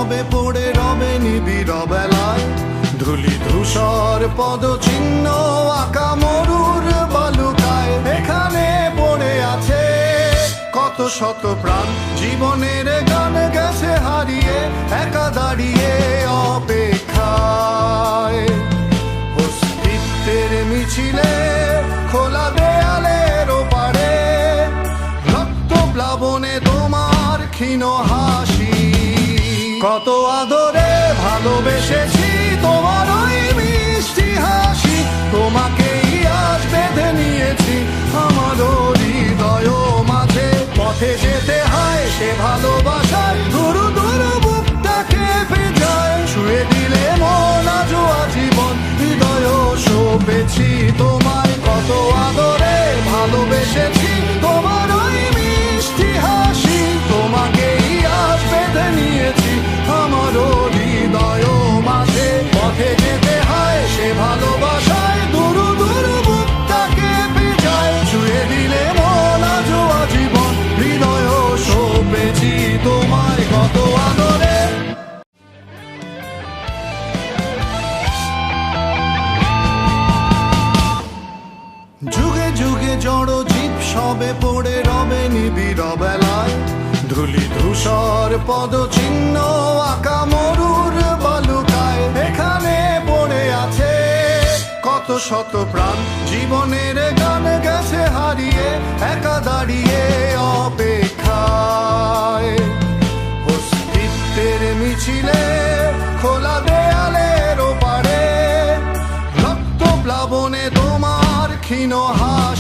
সবে পড়ে রবে নিবিড় বেলায়, ধুলি ধূসর পদচিহ্ন আঁকা মরুর বালুকায়। এখানে পড়ে আছে কত শত প্রাণ, জীবনের গান গেছে হারিয়ে, একা দাঁড়িয়ে অপেক্ষায়। অস্তিত্বের মিছিলে খোলা দেয়ালের ওপারে, রক্ত প্লাবনে তোমার ক্ষীণ হাসি। কত আদরে ভালোবেসেছি তোমার ওই মিষ্টি হাসি, তোমাকেই আজ বেঁধে নিয়েছি আমার হৃদয় মাঝে। পথে যেতে হয় সে ভালোবাসায়, ধুরু ধুরু বুকটাকে ভেজায়। ছুঁয়ে দিলে মন আজও আজীবন, হৃদয় সঁপেছি তোমায়। কত আদরে ভালোবেসেছি তোমার ওই মিষ্টি হাসি, তোমাকেই আজ বেঁধে নিয়েছি আমার হৃদয় মাঝে। পথে যেতে হয় সে ভালোবাসায়, দুরু দুরু বুকটাকে ভেজায়। ছুঁয়ে দিলে মন আজও আজীবন, হৃদয় সঁপেছি তোমায়। কত আদরে যুগে যুগে জড় জীব সবে পড়ে রবে নিবিড় বেলায়, ধুলি ধূসর পদচিহ্ন আঁকা মরুর বালুকায়। এখানে পড়ে আছে কত শত প্রাণ, জীবনের গান গেছে হারিয়ে, একা দাঁড়িয়ে অপেক্ষায়। অস্তিত্বের মিছিলে খোলা দেয়ালের ওপারে, রক্ত প্লাবনে তোমার ক্ষীণ হাসি।